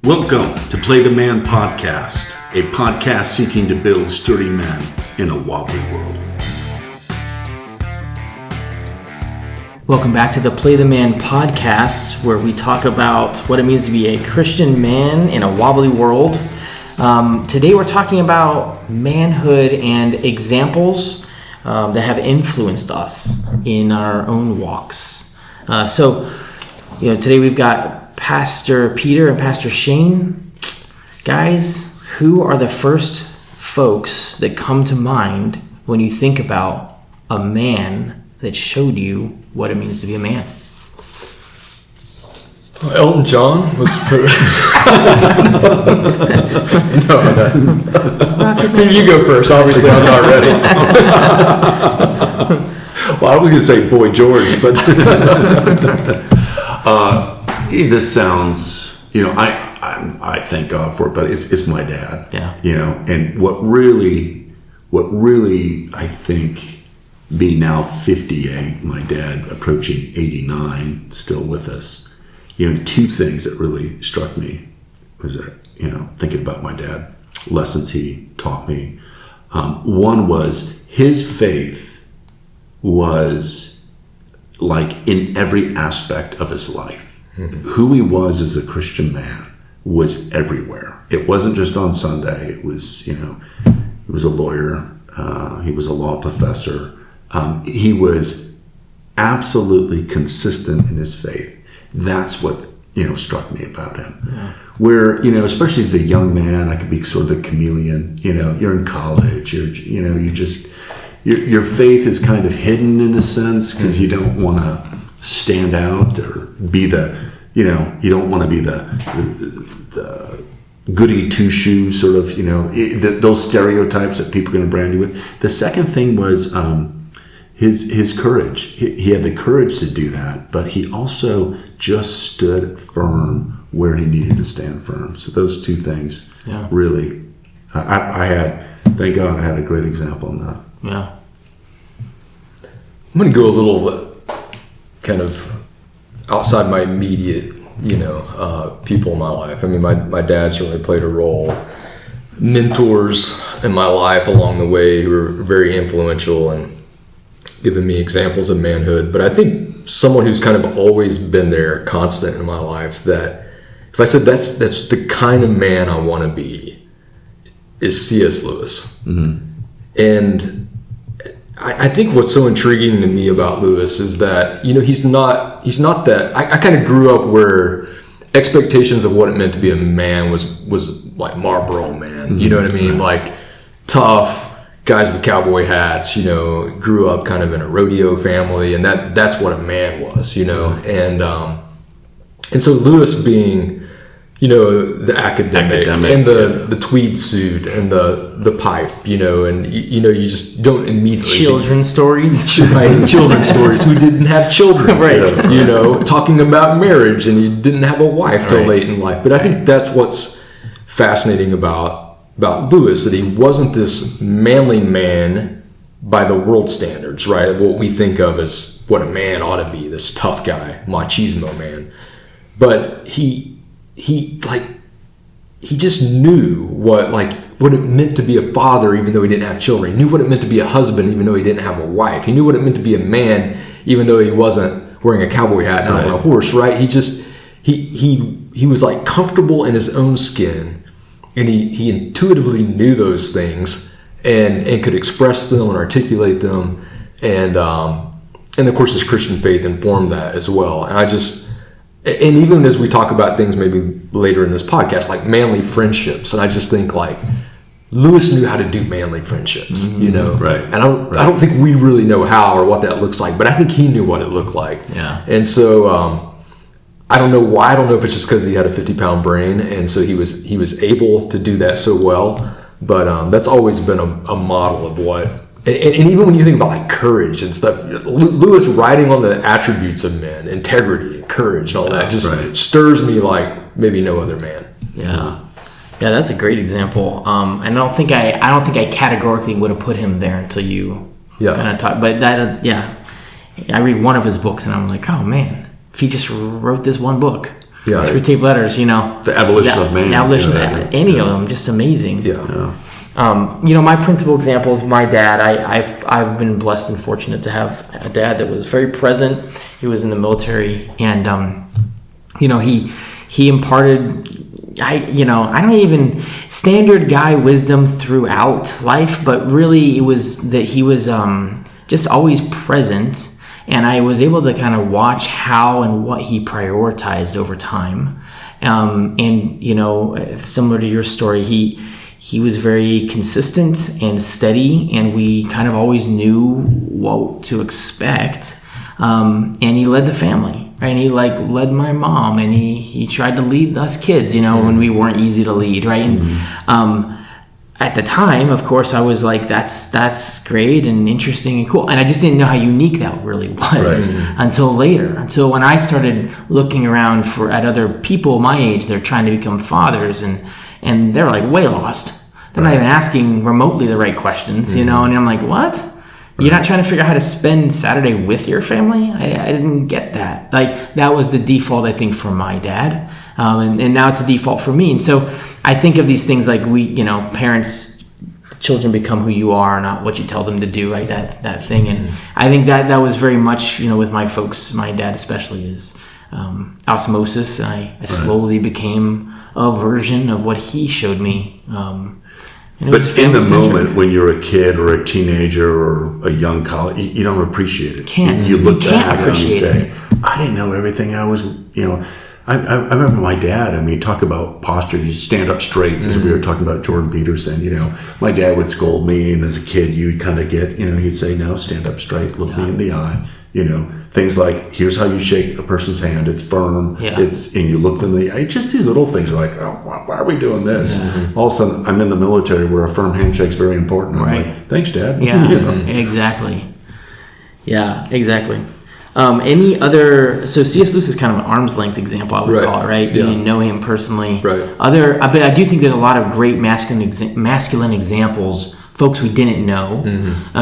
Welcome to Play the Man Podcast, a podcast seeking to build sturdy men in a wobbly world. Welcome back to the Play the Man Podcast, where we talk about what it means to be a Christian man in a wobbly world. Today we're talking about manhood and examples that have influenced us in our own walks. Today we've got Pastor Peter and Pastor Shane. Guys, who are the first folks that come to mind when you think about a man that showed you what it means to be a man? Elton John was No. You go first. Obviously, I'm not ready. Well, I was going to say Boy George, but this sounds, I thank God for it, but it's my dad. Yeah. And what really, I think, being now 58, my dad approaching 89, still with us. Two things that really struck me was that, thinking about my dad, lessons he taught me. One was his faith was like in every aspect of his life. Mm-hmm. Who he was as a Christian man was everywhere. It wasn't just on Sunday. It was, he was a lawyer. He was a law professor. He was absolutely consistent in his faith. That's what, struck me about him. Yeah. Where, especially as a young man, I could be sort of a chameleon. You're in college. Your faith is kind of hidden in a sense because you don't want to stand out or be the, you don't want to be the goody two-shoe sort of, those stereotypes that people are going to brand you with. The second thing was his courage. He had the courage to do that, but he also just stood firm where he needed to stand firm. So those two things really, thank God I had a great example in that. Yeah. I'm going to go a little kind of outside my immediate, people in my life. I mean, my dad certainly played a role. Mentors in my life along the way who were very influential and given me examples of manhood. But I think someone who's kind of always been there, constant in my life, that if I said that's the kind of man I want to be, is C.S. Lewis. Mm-hmm. And I think what's so intriguing to me about Lewis is that, he's not that, I kind of grew up where expectations of what it meant to be a man was like Marlboro Man, mm-hmm. You know what I mean? Like tough guys with cowboy hats, grew up kind of in a rodeo family, and that's what a man was, and so Lewis being, the academic and the tweed suit and the pipe, and you just don't immediately Children's stories. Children's stories who didn't have children, right? Talking about marriage, and he didn't have a wife till late in life. But I think that's what's fascinating about Lewis, that he wasn't this manly man by the world standards, right? Of what we think of as what a man ought to be, this tough guy, machismo man. But he just knew what it meant to be a father, even though he didn't have children. He knew what it meant to be a husband, even though he didn't have a wife. He knew what it meant to be a man, even though he wasn't wearing a cowboy hat and on a horse, right? He was like comfortable in his own skin, and he intuitively knew those things and could express them and articulate them, and of course his Christian faith informed that as well. And even as we talk about things maybe later in this podcast, like manly friendships, and I just think like Lewis knew how to do manly friendships, Right. And I don't think we really know how or what that looks like, but I think he knew what it looked like. Yeah. And so I don't know why. I don't know if it's just because he had a 50-pound brain, and so he was able to do that so well. But that's always been a model of what. And even when you think about like courage and stuff, Lewis writing on the attributes of men, integrity and courage and all that, just stirs me like maybe no other man. Yeah, that's a great example. And I don't think I categorically would have put him there until you kind of talk. But I read one of his books and I'm like, oh man, if he just wrote this one book, Yeah. Screw tape letters, The abolition of man. The abolition of any of Yeah. them, just amazing. Yeah. My principal example is my dad. I've been blessed and fortunate to have a dad that was very present. He was in the military, and he imparted, I don't even standard guy wisdom throughout life, but really it was that he was just always present, and I was able to kind of watch how and what he prioritized over time. Similar to your story, he was very consistent and steady, and we kind of always knew what to expect. And he led the family, right? And he led my mom, and he tried to lead us kids, when we weren't easy to lead, right? And at the time, of course, I was like, that's great and interesting and cool. And I just didn't know how unique that really was until later. Until when I started looking around at other people my age, they're trying to become fathers, and they're like way lost. They're not even asking remotely the right questions, and I'm like, what? You're not trying to figure out how to spend Saturday with your family? I didn't get that. Like, that was the default, I think, for my dad. And now it's a default for me. And so I think of these things like parents, children become who you are, not what you tell them to do, right? That thing. And I think that was very much, with my folks, my dad especially, is osmosis. I slowly became a version of what he showed me. But in the moment, when you're a kid or a teenager or a young college, you don't appreciate it. You look back and you say, I didn't know everything I was, I remember my dad, talk about posture, you stand up straight, as we were talking about Jordan Peterson, my dad would scold me, and as a kid, you'd kind of get, he'd say, no, stand up straight, look me in the eye, things like, here's how you shake a person's hand, it's firm, and you look them in the eye, just these little things are like, oh, why are we doing this? All of a sudden, I'm in the military where a firm handshake's very important. I'm like, thanks, Dad. Exactly. Yeah, exactly. Any other? So C.S. Lewis is kind of an arm's length example, I would call it, right? You didn't know him personally. Right. But I do think there's a lot of great masculine examples, folks we didn't know.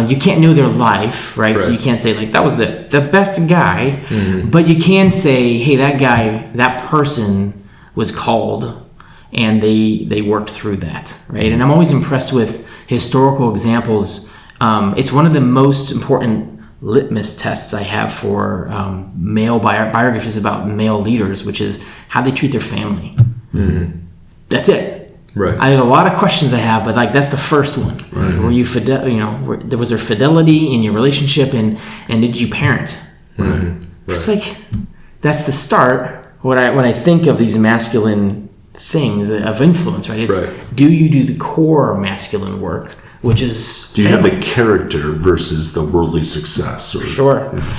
You can't know their life, right? So you can't say like that was the best guy, but you can say, hey, that person was called, and they worked through that, right? And I'm always impressed with historical examples. It's one of the most important litmus tests I have for male biographies about male leaders, which is how they treat their family. That's it. Right. I have a lot of questions I have, but that's the first one. Right. Were you was there fidelity in your relationship, and did you parent? Right. It's like that's the start. When I think of these masculine things of influence, right? It's do you do the core masculine work, which is do you have the character versus the worldly success?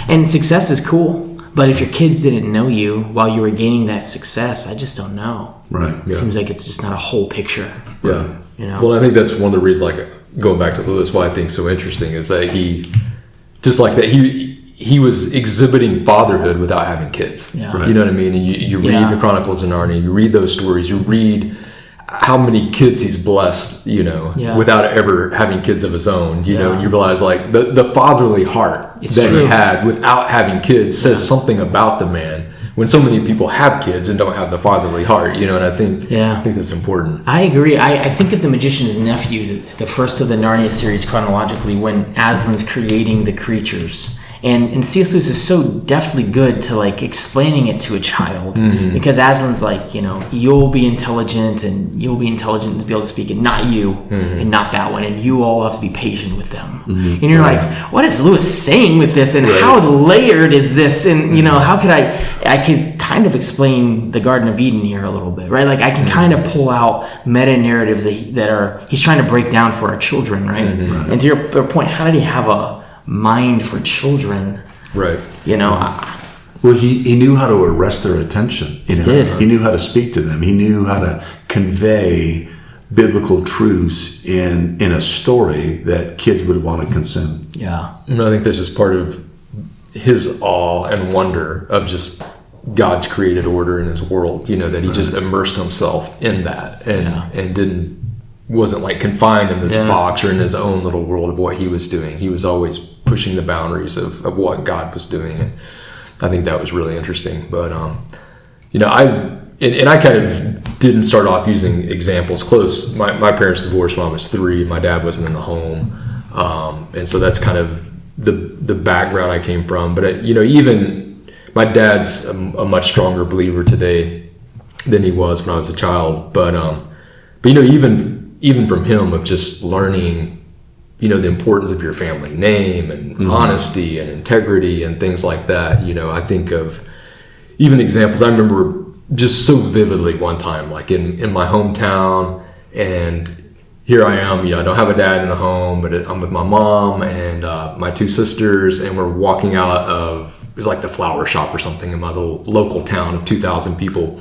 And success is cool. But if your kids didn't know you while you were gaining that success, I just don't know. Right. It seems like it's just not a whole picture. Yeah. Well, I think that's one of the reasons, going back to Lewis, why I think so interesting is that he was exhibiting fatherhood without having kids. Yeah. Right. You know what I mean? And you read the Chronicles of Narnia, you read those stories, you read how many kids he's blessed, without ever having kids of his own. You know, you realize the fatherly heart he had without having kids says something about the man. When so many people have kids and don't have the fatherly heart, and I think that's important. I agree. I think of The Magician's Nephew, the first of the Narnia series chronologically, when Aslan's creating the creatures. And C.S. Lewis is so deftly good to explaining it to a child, because Aslan's you'll be intelligent and you'll be intelligent to be able to speak, and not you, and not that one, and you all have to be patient with them. And you're like, what is Lewis saying with this, and how layered is this, and how could I could kind of explain the Garden of Eden here a little bit, right? I can kind of pull out meta narratives that he's trying to break down for our children, right? And to your point, how did he have a mind for children, right? Well, he knew how to arrest their attention. He did. He knew how to speak to them. He knew how to convey biblical truths in a story that kids would want to consume. Yeah. And I think this is part of his awe and wonder of just God's created order in his world, that he just immersed himself in that and wasn't confined in this box or in his own little world of what he was doing. He was always pushing the boundaries of what God was doing, and I think that was really interesting. But I kind of didn't start off using examples close. My parents divorced when I was 3. My dad wasn't in the home. And so that's kind of the background I came from. But, even my dad's a much stronger believer today than he was when I was a child. But even from him, of just learning, the importance of your family name and honesty and integrity and things like that. I think of even examples. I remember just so vividly one time, like in my hometown, and here I am, I don't have a dad in the home, but I'm with my mom and my 2 sisters, and we're walking out of, it was like the flower shop or something in my little local town of 2,000 people.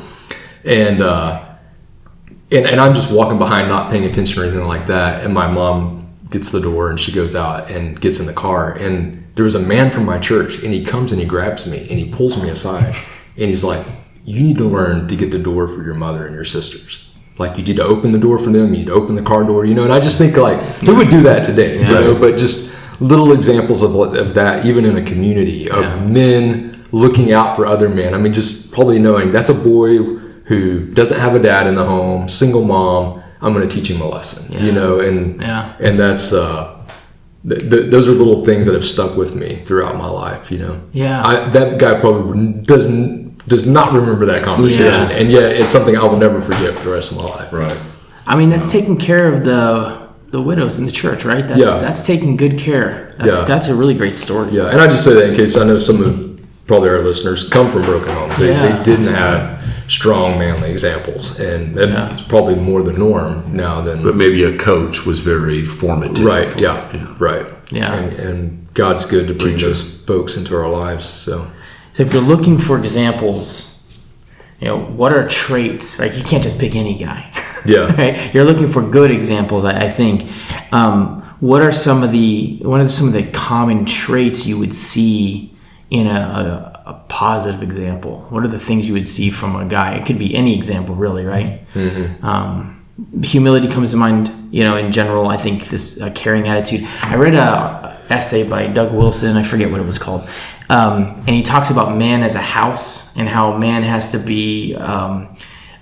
And I'm just walking behind, not paying attention or anything like that. And my mom gets to the door and she goes out and gets in the car. And there was a man from my church, and he comes and he grabs me and he pulls me aside. And he's like, you need to learn to get the door for your mother and your sisters. Like, you need to open the door for them. You need to open the car door, and I just think, like, who would do that today? But just little examples of that, even in a community of men looking out for other men. I mean, just probably knowing that's a boy who doesn't have a dad in the home, single mom. I'm going to teach him a lesson, and that's those are little things that have stuck with me throughout my life. That guy probably does not remember that conversation, and yet it's something I will never forget for the rest of my life. Right. I mean, that's taking care of the widows in the church, right? That's taking good care. That's a really great story. Yeah, and I just say that in case I know some of probably our listeners come from broken homes. They didn't have strong, manly examples, and it's probably more the norm now than. But maybe a coach was very formative. Right. Right. Yeah. And God's good to bring those folks into our lives. So if you're looking for examples, what are traits? Like, you can't just pick any guy. Yeah. Right? You're looking for good examples, I think. What are some of the common traits you would see in a positive example? What are the things you would see from a guy? It could be any example, really, right? Mm-hmm. Humility comes to mind, in general. I think this caring attitude. I read a essay by Doug Wilson. I forget what it was called. And he talks about man as a house, and how man has to be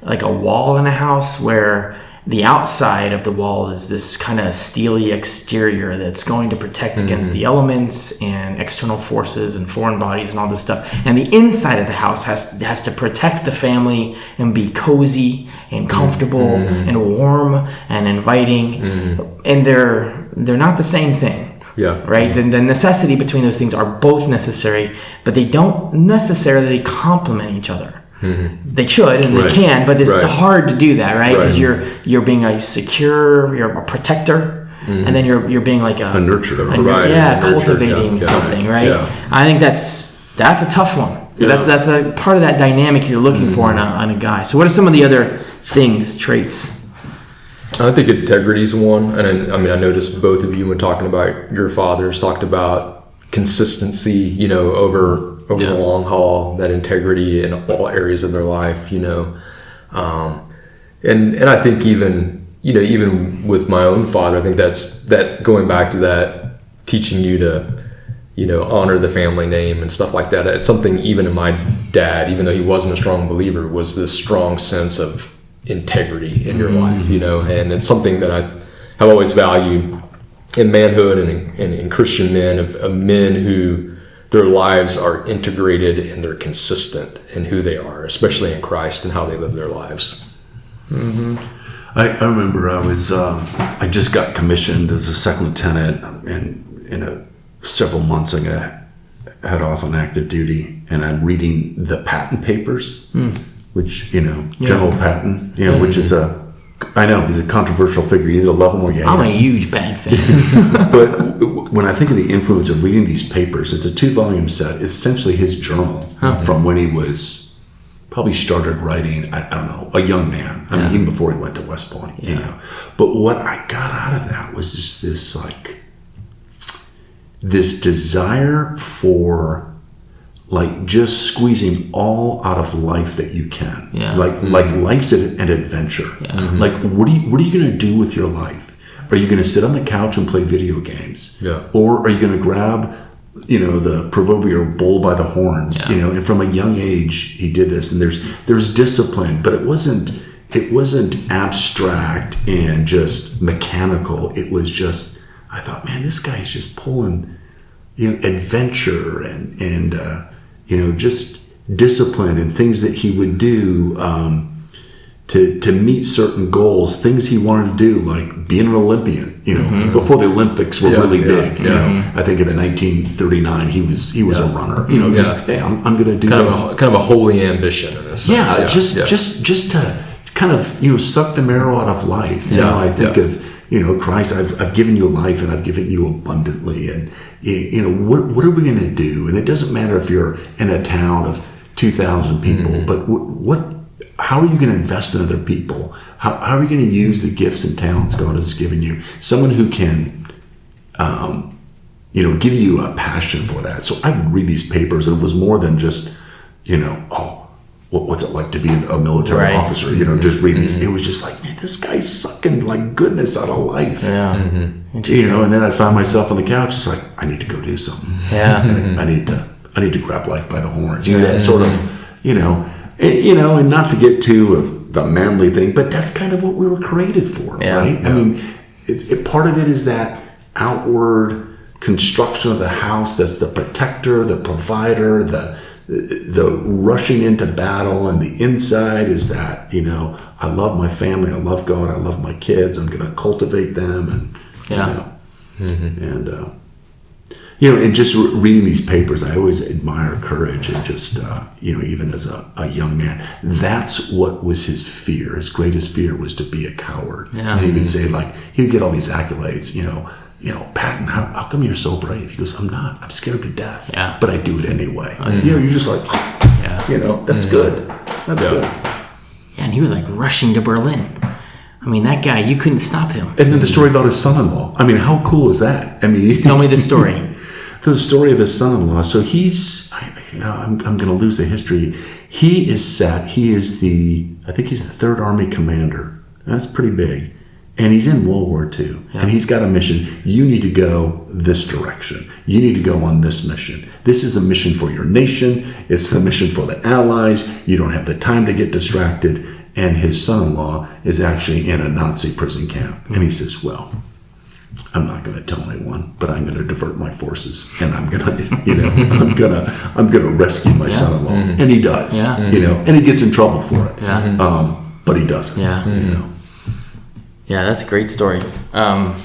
like a wall in a house, where the outside of the wall is this kind of steely exterior that's going to protect against the elements and external forces and foreign bodies and all this stuff. And the inside of the house has to protect the family and be cozy and comfortable and warm and inviting. And they're not the same thing. Yeah. Right? The necessity between those things are both necessary, but they don't necessarily complement each other. They should and they can, but it's hard to do that, right? Because you're being you're a protector, and then you're being like a nurturer, cultivating something, right? Yeah. I think that's a tough one. Yeah. That's a part of that dynamic you're looking for on a guy. So what are some of the other traits? I think integrity is one, and I noticed both of you, when talking about your fathers, talked about consistency, over the long haul, that integrity in all areas of their life, and I think even with my own father, I think that going back to that, teaching you to, honor the family name and stuff like that. It's something even in my dad, even though he wasn't a strong believer, was this strong sense of integrity in your life, and it's something that I have always valued in manhood and in Christian men, of men who their lives are integrated and they're consistent in who they are, especially in Christ and how they live their lives. I remember I just got commissioned as a second lieutenant, and in several months I had off on active duty, and I'm reading the Patton papers, which General Patton, which is I know he's a controversial figure. You either love him or you hate him. I'm a huge Patton fan. But when I think of the influence of reading these papers, it's a 2-volume set. It's essentially his journal from when he was probably started writing, I don't know, a young man. I mean, even before he went to West Point, But what I got out of that was just this desire for just squeezing all out of life that you can. Like life's an adventure. Like, what are you going to do with your life? Are you going to sit on the couch and play video games? Or are you going to grab the proverbial bull by the horns, and from a young age he did this, and there's discipline, but it wasn't abstract and just mechanical. It was just, I thought, man, this guy's just pulling, adventure and just discipline and things that he would do to meet certain goals, things he wanted to do, like being an Olympian, before the Olympics were really big. I think in 1939 he was a runner. Hey, I'm going to do this. Kind of a holy ambition in a sense. Just to kind of suck the marrow out of life. I think of Christ. I've given you life and I've given you abundantly, and what are we going to do? And it doesn't matter if you're in a town of 2,000 people, but how are you going to invest in other people? How are you going to use the gifts and talents God has given you? Someone who can, give you a passion for that. So I would read these papers, and it was more than just, what's it like to be a military officer? Just reading these. It was just like, man, this guy's sucking like goodness out of life. Yeah. And then I'd find myself on the couch. It's like, I need to go do something. Yeah. I need to grab life by the horns. That sort of, and not to get too of the manly thing, but that's kind of what we were created for, right? Yeah. I mean, part of it is that outward construction of the house that's the protector, the provider, the rushing into battle, and the inside is that, I love my family, I love God, I love my kids, I'm going to cultivate them, and just reading these papers, I always admire courage and just, even as a young man, that's what was his fear. His greatest fear was to be a coward. Yeah. And he would say, he would get all these accolades, Patton, how come you're so brave? He goes, I'm not. I'm scared to death. Yeah. But I do it anyway. You're just like, that's good. That's good. Yeah, and he was rushing to Berlin. I mean, that guy, you couldn't stop him. And then the story about his son-in-law. I mean, how cool is that? I mean, tell me the story. The story of his son-in-law. So I'm going to lose the history. He is I think he's the 3rd Army commander. That's pretty big. And he's in World War II. Yeah. And he's got a mission. You need to go this direction. You need to go on this mission. This is a mission for your nation. It's a mission for the Allies. You don't have the time to get distracted. And his son-in-law is actually in a Nazi prison camp. And he says, well, I'm not going to tell anyone, but I'm going to divert my forces, and I'm going to, I'm going to rescue my son-in-law, and he does, and he gets in trouble for it, but he doesn't, Yeah, that's a great story. Not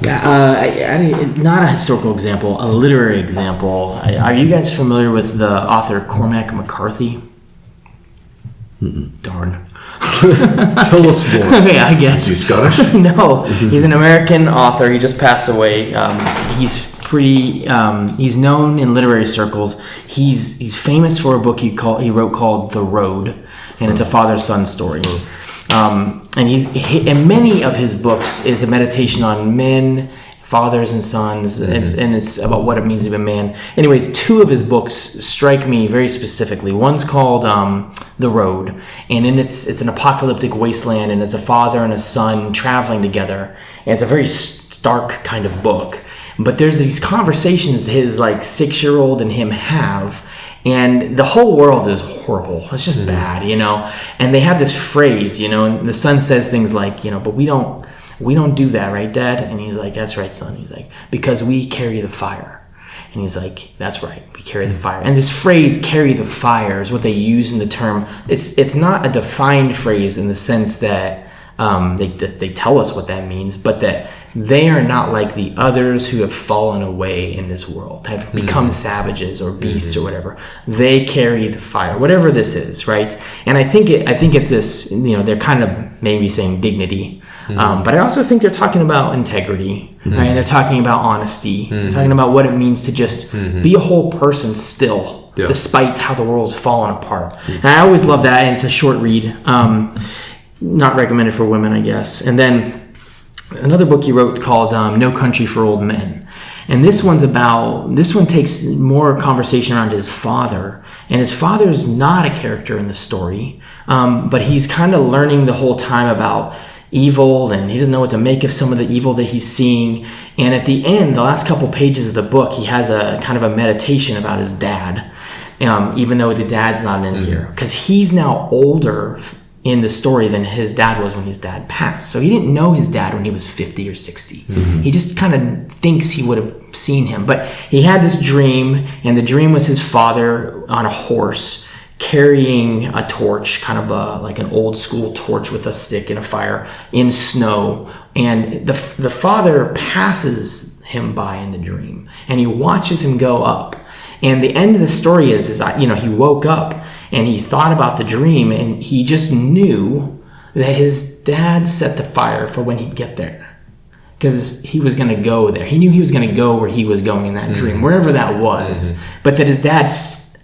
a historical example, a literary example. Are you guys familiar with the author Cormac McCarthy? Darn. Tell us more. Okay, I guess. Is he Scottish? No, he's an American author. He just passed away. He's known in literary circles. He's famous for a book he wrote called The Road, and it's a father-son story. And and many of his books is a meditation on men, fathers and sons, and it's about what it means to be a man. Anyways, 2 of his books strike me very specifically. One's called The Road, and in it's an apocalyptic wasteland, and it's a father and a son traveling together, and it's a very stark kind of book. But there's these conversations his 6-year-old and him have, and the whole world is horrible. It's just bad, And they have this phrase, and the son says things like, but we don't do that, right, Dad? And he's like, that's right, son. He's like, because we carry the fire. And he's like, that's right, we carry the fire. And this phrase, carry the fire, is what they use in the term. It's not a defined phrase in the sense that they tell us what that means, but that they are not like the others who have fallen away in this world, have become savages or beasts or whatever. They carry the fire, whatever this is, right? And I think it's this, they're kind of maybe saying dignity. But I also think they're talking about integrity, right? And they're talking about honesty. They're talking about what it means to just be a whole person still, despite how the world's fallen apart. And I always love that, and it's a short read. Not recommended for women, I guess. And then another book he wrote called No Country for Old Men. And this one takes more conversation around his father. And his father's not a character in the story, but he's kind of learning the whole time about evil, and he doesn't know what to make of some of the evil that he's seeing. And at the end, the last couple pages of the book, he has a kind of a meditation about his dad, even though the dad's not in here, because he's now older in the story than his dad was when his dad passed. So he didn't know his dad when he was 50 or 60. He just kind of thinks he would have seen him. But he had this dream, and the dream was his father on a horse carrying a torch, kind of like an old school torch with a stick and a fire in snow. And the father passes him by in the dream, and he watches him go up. And the end of the story is he woke up and he thought about the dream, and he just knew that his dad set the fire for when he'd get there, because he was going to go there. He knew he was going to go where he was going in that dream, wherever that was, but that his dad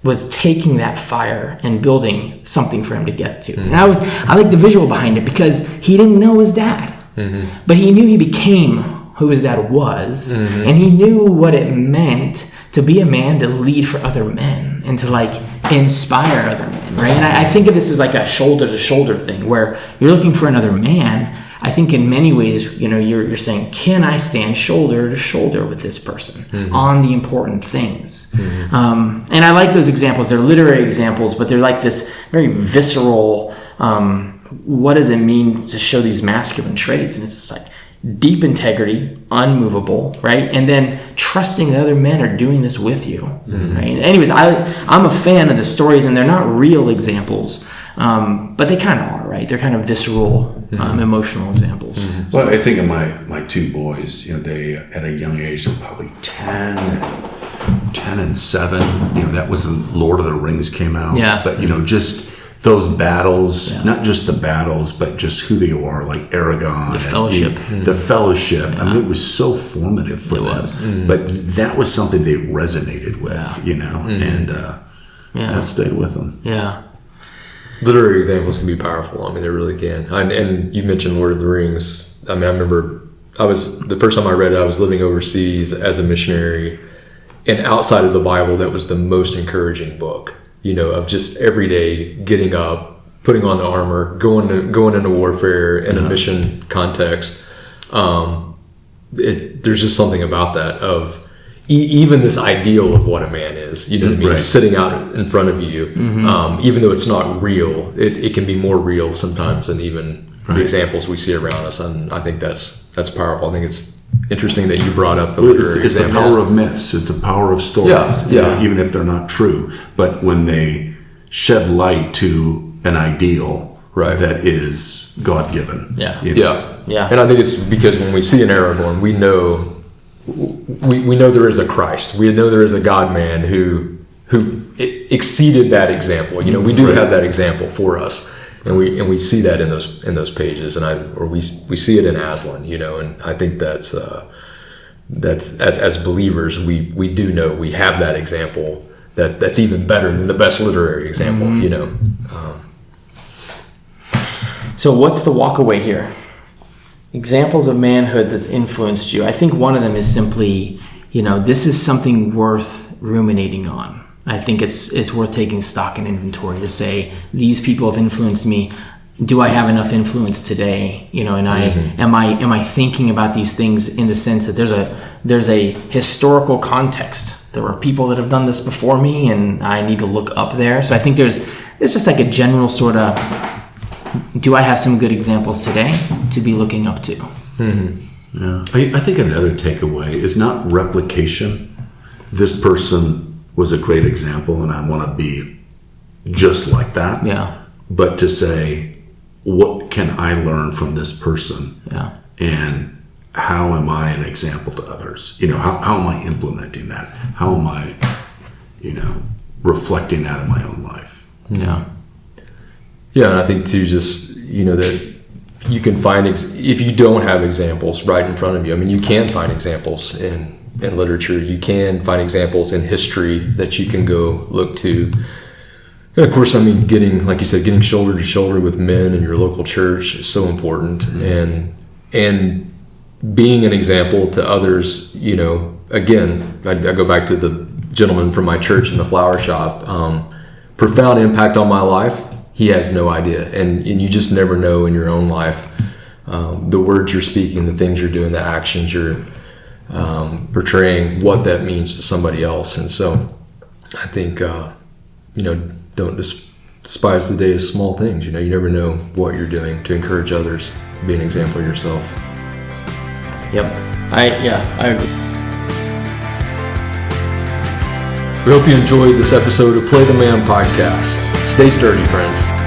was taking that fire and building something for him to get to. And I like the visual behind it, because he didn't know his dad, but he knew he became who his dad was, and he knew what it meant to be a man, to lead for other men, and to like inspire other men, right? And I think of this as like a shoulder to shoulder thing, where you're looking for another man. I think in many ways, you're saying, can I stand shoulder to shoulder with this person on the important things? And I like those examples. They're literary examples, but they're like this very visceral, what does it mean to show these masculine traits? And it's just like deep integrity, unmovable, right? And then trusting that other men are doing this with you, right? Anyways, I'm a fan of the stories, and they're not real examples, but they kind of are, right? They're kind of visceral, emotional examples. Well, I think of my two boys, they, at a young age, they're probably 10 and 7. That was the Lord of the Rings came out. Yeah. But, just those battles, not just the battles, but just who they are, like Aragon. The fellowship. The fellowship. I mean, it was so formative for them. But that was something they resonated with, and that stayed with them. Yeah. Literary examples can be powerful. I mean, they really can. And you mentioned Lord of the Rings. I mean, I remember the first time I read it, I was living overseas as a missionary, and outside of the Bible, that was the most encouraging book, of just every day getting up, putting on the armor, going into warfare in a mission context. There's just something about that of even this ideal of what a man is, what I mean? Right. Sitting out in front of you, even though it's not real, it can be more real sometimes than even the examples we see around us. And I think that's powerful. I think it's interesting that you brought up the literary it's the power of myths. It's the power of stories, even if they're not true. But when they shed light to an ideal that is God-given. Yeah. And I think it's because when we see an Aragorn, we know there is a Christ. We know there is a God-man who exceeded that example. We do have that example for us. And we see that in those pages, or we see it in Aslan, and I think that's as believers we do know we have that example that's even better than the best literary example, So what's the walk away here? Examples of manhood that's influenced you. I think one of them is simply, this is something worth ruminating on. I think it's worth taking stock and inventory to say, these people have influenced me. Do I have enough influence today? And am I thinking about these things in the sense that there's a historical context. There are people that have done this before me, and I need to look up there. So I think there's just like a general sort of, do I have some good examples today to be looking up to? Yeah, I think another takeaway is not replication. This person was a great example, and I want to be just like that. Yeah. But to say, what can I learn from this person? Yeah. And how am I an example to others? How am I implementing that? How am I, reflecting that in my own life? Yeah. Yeah, and I think too, just that you can find if you don't have examples right in front of you. I mean, you can find examples in literature. You can find examples in history that you can go look to. And of course, I mean, getting shoulder to shoulder with men in your local church is so important, and being an example to others. Again, I go back to the gentleman from my church in the flower shop. Profound impact on my life. He has no idea, and you just never know in your own life the words you're speaking, the things you're doing, the actions you're portraying, what that means to somebody else. And so I think, don't despise the day of small things. You never know what you're doing to encourage others. Be an example yourself. Yep. I agree. We hope you enjoyed this episode of Play the Man podcast. Stay sturdy, friends.